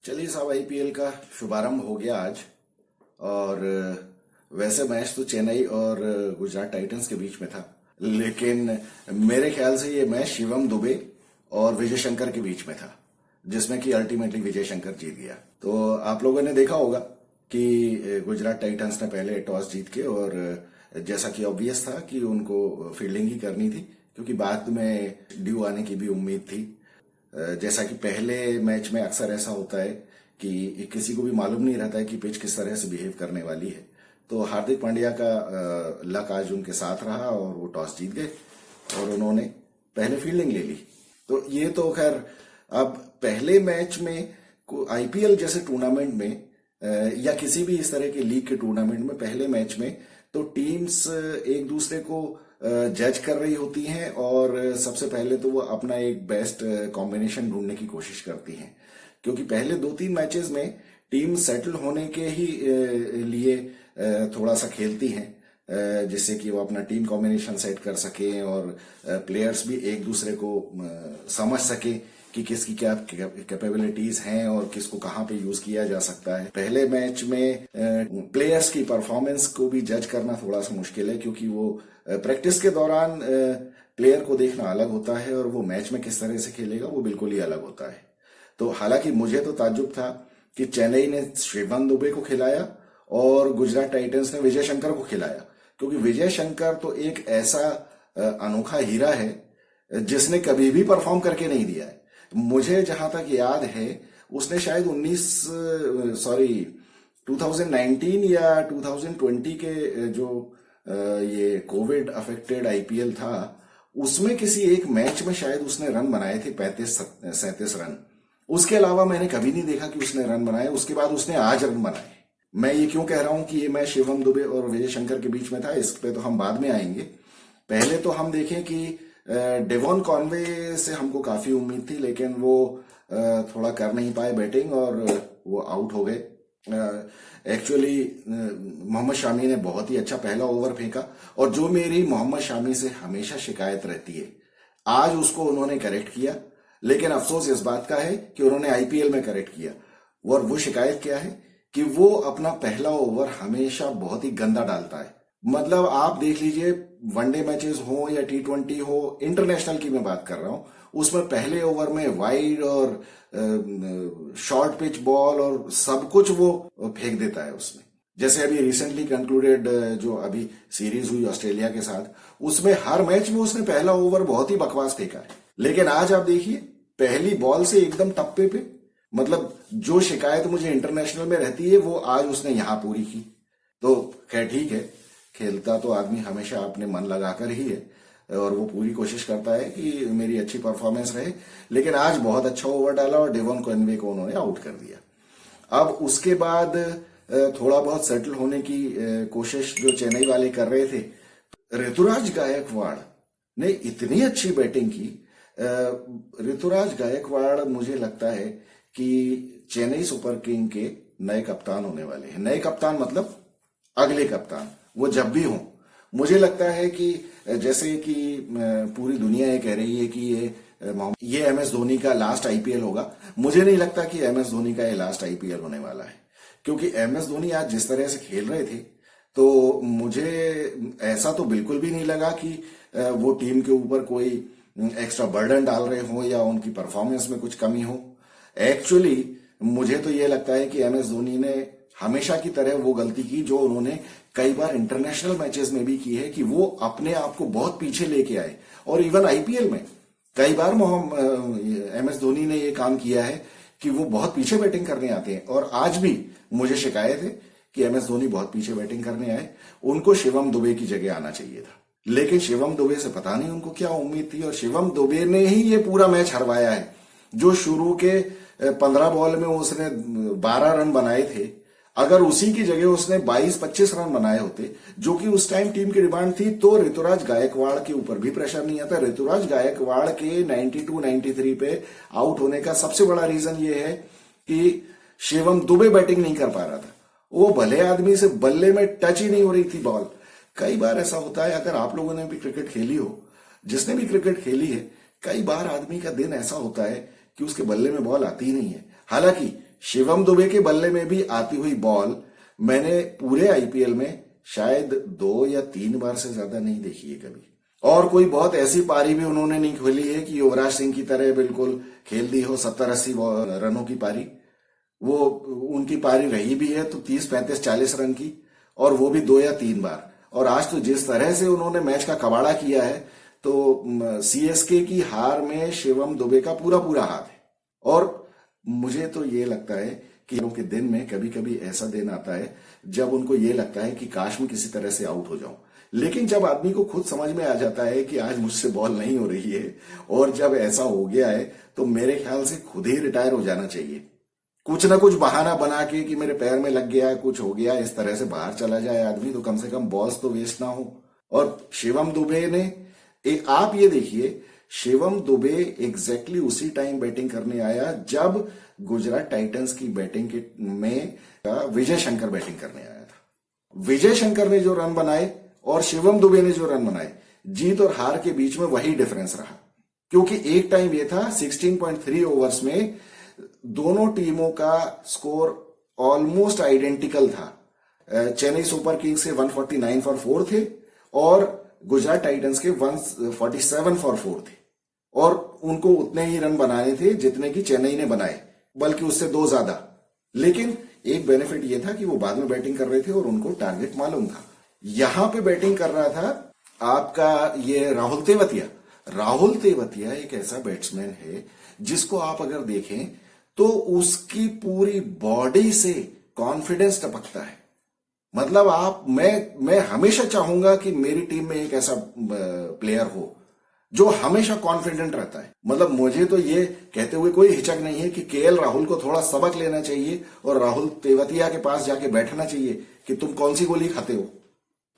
चलिए साहब, आईपीएल का शुभारंभ हो गया आज। और वैसे मैच तो चेन्नई और गुजरात टाइटंस के बीच में था, लेकिन मेरे ख्याल से ये मैच शिवम दुबे और विजय शंकर के बीच में था, जिसमें कि अल्टीमेटली विजय शंकर जीत गया। तो आप लोगों ने देखा होगा कि गुजरात टाइटंस ने पहले टॉस जीत के, और जैसा कि ऑब्वियस था कि उनको फील्डिंग ही करनी थी, क्योंकि बाद में ड्यू आने की भी उम्मीद थी। जैसा कि पहले मैच में अक्सर ऐसा होता है कि किसी को भी मालूम नहीं रहता है कि पिच किस तरह से बिहेव करने वाली है। तो हार्दिक पांड्या का लक आज उनके साथ रहा और वो टॉस जीत गए और उन्होंने पहले फील्डिंग ले ली। तो ये तो खैर, अब पहले मैच में आईपीएल जैसे टूर्नामेंट में या किसी भी इस तरह के लीग के टूर्नामेंट में पहले मैच में तो टीम्स एक दूसरे को जज कर रही होती हैं, और सबसे पहले तो वो अपना एक बेस्ट कॉम्बिनेशन ढूंढने की कोशिश करती हैं, क्योंकि पहले 2-3 मैचेस में टीम सेटल होने के ही लिए थोड़ा सा खेलती हैं, जिससे कि वो अपना टीम कॉम्बिनेशन सेट कर सकें और प्लेयर्स भी एक दूसरे को समझ सके कि किसकी क्या कैपेबिलिटीज हैं और किसको कहाँ पे यूज किया जा सकता है। पहले मैच में प्लेयर्स की परफॉर्मेंस को भी जज करना थोड़ा सा मुश्किल है, क्योंकि वो प्रैक्टिस के दौरान प्लेयर को देखना अलग होता है और वो मैच में किस तरह से खेलेगा वो बिल्कुल ही अलग होता है। तो हालांकि मुझे तो ताज्जुब था कि चेन्नई ने शिवम दुबे को खिलाया और गुजरात टाइटंस ने विजय शंकर को खिलाया, क्योंकि विजय शंकर तो एक ऐसा अनोखा हीरा है जिसने कभी भी परफॉर्म करके नहीं दिया है। मुझे जहां तक याद है उसने शायद 2019 या 2020 के जो ये कोविड अफेक्टेड आईपीएल था, उसमें किसी एक मैच में शायद उसने रन बनाए थे 35-37 रन। उसके अलावा मैंने कभी नहीं देखा कि उसने रन बनाए। उसके बाद उसने आज रन बनाए। मैं ये क्यों कह रहा हूं कि ये मैच शिवम दुबे और विजय शंकर के बीच में था, इस पे तो हम बाद में आएंगे। पहले तो हम देखें कि डेवॉन कॉनवे से हमको काफी उम्मीद थी, लेकिन वो थोड़ा कर नहीं पाए बैटिंग और वो आउट हो गए। एक्चुअली मोहम्मद शामी ने बहुत ही अच्छा पहला ओवर फेंका, और जो मेरी मोहम्मद शामी से हमेशा शिकायत रहती है, आज उसको उन्होंने करेक्ट किया। लेकिन अफसोस इस बात का है कि उन्होंने आईपीएल में करेक्ट किया। और वो शिकायत क्या है कि वो अपना पहला ओवर हमेशा बहुत ही गंदा डालता है। मतलब आप देख लीजिए, वनडे मैचेस हो या T20 हो, इंटरनेशनल की मैं बात कर रहा हूं, उसमें पहले ओवर में वाइड और शॉर्ट पिच बॉल और सब कुछ वो फेंक देता है उसमें। जैसे अभी रिसेंटली कंक्लूडेड जो अभी सीरीज हुई ऑस्ट्रेलिया के साथ, उसमें हर मैच में उसने पहला ओवर बहुत ही बकवास फेंका है। लेकिन आज आप देखिए, पहली बॉल से एकदम टप्पे पे, मतलब जो शिकायत मुझे इंटरनेशनल में रहती है वो आज उसने यहां पूरी की। तो खैर ठीक है, खेलता तो आदमी हमेशा अपने मन लगाकर ही है और वो पूरी कोशिश करता है कि मेरी अच्छी परफॉर्मेंस रहे। लेकिन आज बहुत अच्छा ओवर डाला और डेवॉन कॉनवे को उन्होंने आउट कर दिया। अब उसके बाद थोड़ा बहुत सेटल होने की कोशिश जो चेन्नई वाले कर रहे थे, ऋतुराज गायकवाड़ ने इतनी अच्छी बैटिंग की। ऋतुराज गायकवाड़ मुझे लगता है कि चेन्नई सुपर किंग के नए कप्तान होने वाले हैं। नए कप्तान मतलब अगले कप्तान, वो जब भी हों। मुझे लगता है कि जैसे कि पूरी दुनिया ये कह रही है कि ये MS धोनी का लास्ट आईपीएल होगा, मुझे नहीं लगता कि MS धोनी का ये लास्ट आईपीएल होने वाला है। क्योंकि MS धोनी आज जिस तरह से खेल रहे थे, तो मुझे ऐसा तो बिल्कुल भी नहीं लगा कि वो टीम के ऊपर कोई एक्स्ट्रा बर्डन डाल रहे हो या उनकी परफॉर्मेंस में कुछ कमी हो। एक्चुअली मुझे तो ये लगता है कि MS धोनी ने हमेशा की तरह वो गलती की जो उन्होंने कई बार इंटरनेशनल मैचेस में भी की है, कि वो अपने आप को बहुत पीछे लेके आए। और इवन आईपीएल में कई बार MS धोनी ने ये काम किया है कि वो बहुत पीछे बैटिंग करने आते हैं। और आज भी मुझे शिकायत है कि MS धोनी बहुत पीछे बैटिंग करने आए। उनको शिवम दुबे की जगह आना चाहिए था, लेकिन शिवम दुबे से पता नहीं उनको क्या उम्मीद थी, और शिवम दुबे ने ही ये पूरा मैच हरवाया है। जो शुरू के 15 बॉल में उसने 12 रन बनाए थे, अगर उसी की जगह उसने 22-25 रन बनाए होते, जो कि उस टाइम टीम की डिमांड थी, तो ऋतुराज गायकवाड़ के ऊपर भी प्रेशर नहीं आता। ऋतुराज गायकवाड़ के 92-93 पे आउट होने का सबसे बड़ा रीजन ये है कि शिवम दुबे बैटिंग नहीं कर पा रहा था। वो भले आदमी से बल्ले में टच ही नहीं हो रही थी बॉल। कई बार ऐसा होता है, अगर आप लोगों ने भी क्रिकेट खेली हो, जिसने भी क्रिकेट खेली है, कई बार आदमी का दिन ऐसा होता है कि उसके बल्ले में बॉल आती ही नहीं है। हालांकि शिवम दुबे के बल्ले में भी आती हुई बॉल मैंने पूरे आईपीएल में शायद 2 या 3 बार से ज्यादा नहीं देखी है कभी। और कोई बहुत ऐसी पारी भी उन्होंने नहीं खेली है कि युवराज सिंह की तरह बिल्कुल खेल दी हो 70-80 रनों की पारी। वो उनकी पारी रही भी है तो 30-35-40 रन की, और वो भी 2 या 3 बार। और आज तो जिस तरह से उन्होंने मैच का कबाड़ा किया है, तो सीएसके की हार में शिवम दुबे का पूरा पूरा हाथ है। और मुझे तो ये लगता है कि उनके दिन में कभी कभी ऐसा दिन आता है जब उनको ये लगता है कि काश मैं किसी तरह से आउट हो जाऊं। लेकिन जब आदमी को खुद समझ में आ जाता है कि आज मुझसे बॉल नहीं हो रही है, और जब ऐसा हो गया है, तो मेरे ख्याल से खुद ही रिटायर हो जाना चाहिए। कुछ ना कुछ बहाना बना के कि मेरे पैर में लग गया, कुछ हो गया, इस तरह से बाहर चला जाए आदमी, तो कम से कम बॉल्स तो वेस्ट ना हो। और शिवम दुबे ने आप ये देखिए, शिवम दुबे एग्जैक्टली उसी टाइम बैटिंग करने आया जब गुजरात टाइटंस की बैटिंग में विजय शंकर बैटिंग करने आया था। विजय शंकर ने जो रन बनाए और शिवम दुबे ने जो रन बनाए, जीत और हार के बीच में वही डिफरेंस रहा। क्योंकि एक टाइम ये था 16.3 ओवर्स में दोनों टीमों का स्कोर ऑलमोस्ट आइडेंटिकल था। चेन्नई सुपर किंग्स के 149 फॉर 4 थे और गुजरात टाइटंस के 147 फॉर 4 थे, और उनको उतने ही रन बनाने थे जितने की चेन्नई ने बनाए, बल्कि उससे 2 ज्यादा। लेकिन एक बेनिफिट ये था कि वो बाद में बैटिंग कर रहे थे और उनको टारगेट मालूम था। यहां पे बैटिंग कर रहा था आपका ये राहुल तेवतिया। राहुल तेवतिया एक ऐसा बैट्समैन है जिसको आप अगर देखें तो उसकी पूरी बॉडी से कॉन्फिडेंस टपकता है। मतलब मैं हमेशा चाहूंगा कि मेरी टीम में एक ऐसा प्लेयर हो जो हमेशा कॉन्फिडेंट रहता है। मतलब मुझे तो ये कहते हुए कोई हिचक नहीं है कि केएल राहुल को थोड़ा सबक लेना चाहिए और राहुल तेवतिया के पास जाके बैठना चाहिए कि तुम कौन सी गोली खाते हो,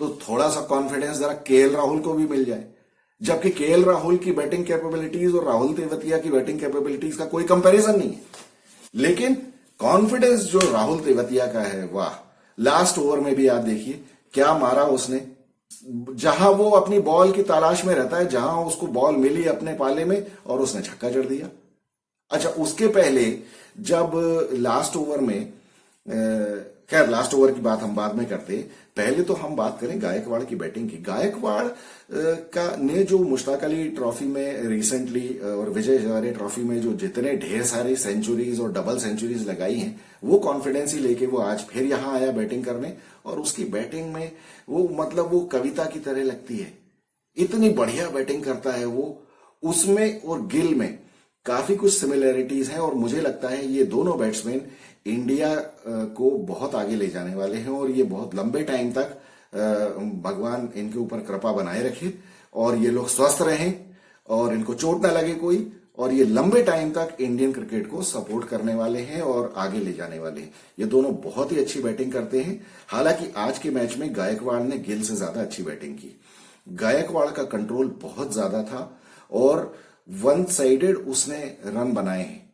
तो थोड़ा सा कॉन्फिडेंस जरा केएल राहुल को भी मिल जाए। जबकि केएल राहुल की बैटिंग कैपेबिलिटीज और राहुल तेवतिया की बैटिंग कैपेबिलिटीज का कोई कंपैरिजन नहीं है, लेकिन कॉन्फिडेंस जो राहुल तेवतिया का है, वाह। लास्ट ओवर में भी आप देखिए क्या मारा उसने, जहां वो अपनी बॉल की तलाश में रहता है, जहां उसको बॉल मिली अपने पाले में और उसने छक्का जड़ दिया। अच्छा, उसके पहले जब लास्ट ओवर में, खैर लास्ट ओवर की बात हम बाद में करते, पहले तो हम बात करें गायकवाड़ की बैटिंग की। गायकवाड़ का ने जो मुश्ताक अली ट्रॉफी में रिसेंटली और विजय हजारे ट्रॉफी में जो जितने ढेर सारी सेंचुरीज और डबल सेंचुरीज लगाई हैं, वो कॉन्फिडेंस ही लेके वो आज फिर यहां आया बैटिंग करने, और उसकी बैटिंग में वो मतलब वो कविता की तरह लगती है। इतनी बढ़िया बैटिंग करता है वो। उसमें और गिल में काफी कुछ सिमिलैरिटीज हैं, और मुझे लगता है ये दोनों बैट्समैन इंडिया को बहुत आगे ले जाने वाले हैं, और ये बहुत लंबे टाइम तक भगवान इनके ऊपर कृपा बनाए रखे और ये लोग स्वस्थ रहें और इनको चोट ना लगे कोई, और ये लंबे टाइम तक इंडियन क्रिकेट को सपोर्ट करने वाले हैं और आगे ले जाने वाले हैं। ये दोनों बहुत ही अच्छी बैटिंग करते हैं। हालांकि आज के मैच में गायकवाड़ ने गिल से ज्यादा अच्छी बैटिंग की। गायकवाड़ का कंट्रोल बहुत ज्यादा था और वन साइडेड उसने रन बनाए हैं।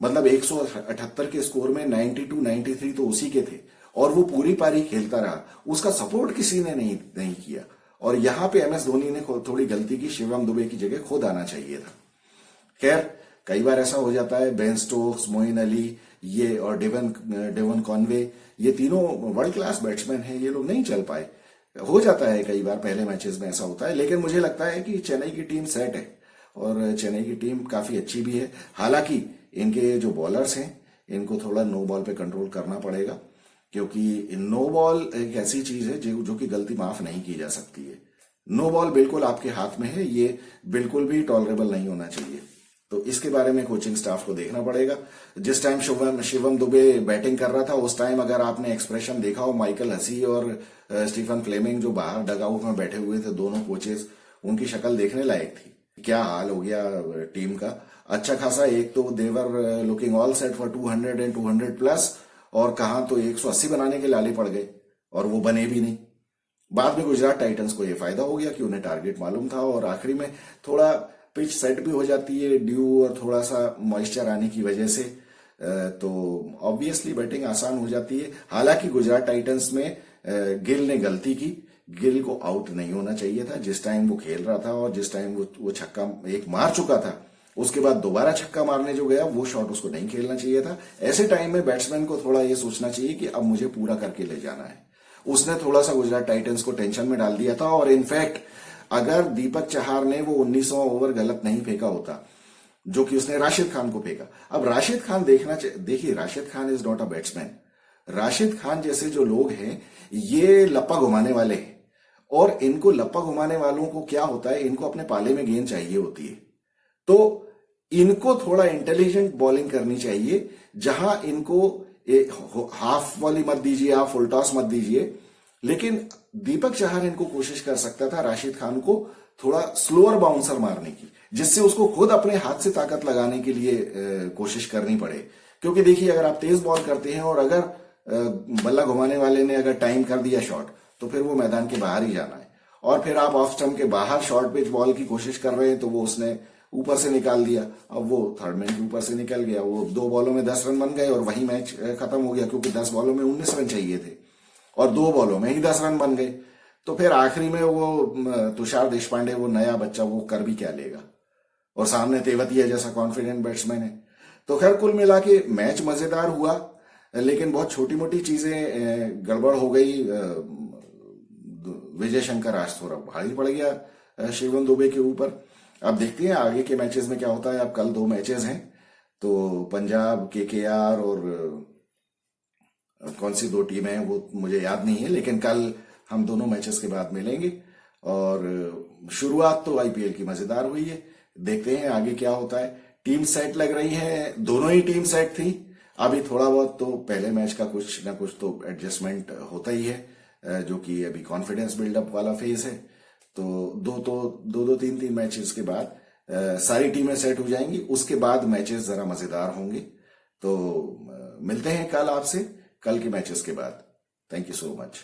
मतलब 178 के स्कोर में 92, 93 तो उसी के थे, और वो पूरी पारी खेलता रहा। उसका सपोर्ट किसी ने नहीं किया, और यहां पे एमएस धोनी ने थोड़ी गलती की, शिवम दुबे की जगह खुद आना चाहिए था। खैर, कई बार ऐसा हो जाता है, बेन स्टोक्स, मोइन अली ये और डेवन कॉनवे, ये तीनों वर्ल्ड क्लास बैट्समैन हैं, ये लोग नहीं चल पाए। हो जाता है कई बार, पहले मैचेस में ऐसा होता है। लेकिन मुझे लगता है कि चेन्नई की टीम सेट है और चेन्नई की टीम काफी अच्छी भी है। हालांकि इनके जो बॉलर्स हैं, इनको थोड़ा नो बॉल पे कंट्रोल करना पड़ेगा, क्योंकि नो बॉल एक ऐसी चीज है जो कि गलती माफ नहीं की जा सकती है। नो बॉल बिल्कुल आपके हाथ में है, ये बिल्कुल भी टॉलरेबल नहीं होना चाहिए। तो इसके बारे में कोचिंग स्टाफ को देखना पड़ेगा। जिस टाइम शिवम दुबे बैटिंग कर रहा था, उस टाइम अगर आपने एक्सप्रेशन देखा हो, माइकल हसी और स्टीफन फ्लेमिंग जो बाहर डगआउट में बैठे हुए थे, दोनों कोचेस, उनकी शक्ल देखने लायक थी। क्या हाल हो गया टीम का। अच्छा खासा, एक तो they were looking all set for 200 and 200 plus, और कहां तो 180 बनाने के लाले पड़ गए, और वो बने भी नहीं। बाद में गुजरात टाइटंस को यह फायदा हो गया कि उन्हें टारगेट मालूम था, और आखिरी में थोड़ा पिच सेट भी हो जाती है ड्यू और थोड़ा सा मॉइस्चर आने की वजह से, तो ऑब्वियसली बैटिंग आसान हो जाती है। हालांकि गुजरात टाइटंस में गिल ने गलती की, गिल को आउट नहीं होना चाहिए था जिस टाइम वो खेल रहा था, और जिस टाइम वो छक्का एक मार चुका था, उसके बाद दोबारा छक्का मारने जो गया वो शॉट उसको नहीं खेलना चाहिए था। ऐसे टाइम में बैट्समैन को थोड़ा ये सोचना चाहिए कि अब मुझे पूरा करके ले जाना है। उसने थोड़ा सा गुजरात टाइटंस को टेंशन में डाल दिया था, और इनफैक्ट अगर दीपक चहार ने वो 19वां ओवर गलत नहीं फेंका होता जो कि उसने राशिद खान को फेंका। अब राशिद खान देखिए, Rashid Khan is not a batsman. Rashid Khan जैसे जो लोग हैं ये लप्पा घुमाने वाले हैं, और इनको लप्पा घुमाने वालों को क्या होता है, इनको अपने पाले में गेंद चाहिए होती है। तो इनको थोड़ा इंटेलिजेंट बॉलिंग करनी चाहिए, जहां इनको हाफ वॉली मत दीजिए, आप फुल टॉस मत दीजिए, लेकिन दीपक चहार इनको कोशिश कर सकता था राशिद खान को थोड़ा स्लोअर बाउंसर मारने की, जिससे उसको खुद अपने हाथ से ताकत लगाने के लिए कोशिश करनी पड़े। क्योंकि देखिए, अगर आप तेज बॉल करते हैं और अगर बल्ला घुमाने वाले ने अगर टाइम कर दिया शॉट, तो फिर वो मैदान के बाहर ही जाना है। और फिर आप ऑफ स्टंप के बाहर शॉर्ट पिच बॉल की कोशिश कर रहे हैं, तो वो उसने ऊपर से निकाल दिया। अब वो थर्ड मैन के ऊपर से निकल गया, वो 2 बॉलों में 10 रन बन गए और वही मैच खत्म हो गया, क्योंकि 10 बॉलों में 19 रन चाहिए थे और 2 बॉलों में ही 10 रन बन गए। तो फिर आखिरी में वो तुषार देशपांडे, वो नया बच्चा, वो कर भी क्या लेगा, और सामने तेवतिया जैसा कॉन्फिडेंट बैट्समैन है। तो खैर कुल मिला के मैच मजेदार हुआ, लेकिन बहुत छोटी मोटी चीजें गड़बड़ हो गई। विजय शंकर आज थोड़ा भारी पड़ गया शिवम दुबे के ऊपर। अब देखते हैं आगे के मैचेस में क्या होता है। अब कल 2 मैचेस हैं, तो पंजाब केकेआर और कौन सी 2 टीमें हैं वो मुझे याद नहीं है, लेकिन कल हम दोनों मैचेस के बाद मिलेंगे। और शुरुआत तो आईपीएल की मजेदार हुई है, देखते हैं आगे क्या होता है। टीम सेट लग रही है, दोनों ही टीम सेट थी। अभी थोड़ा बहुत तो पहले मैच का कुछ ना कुछ तो एडजस्टमेंट होता ही है, जो कि अभी कॉन्फिडेंस बिल्डअप वाला फेज है। तो दो 3 मैचेस के बाद सारी टीमें सेट हो जाएंगी, उसके बाद मैचेस जरा मजेदार होंगे। तो मिलते हैं कल आपसे, कल के मैचेस के बाद। Thank you so much.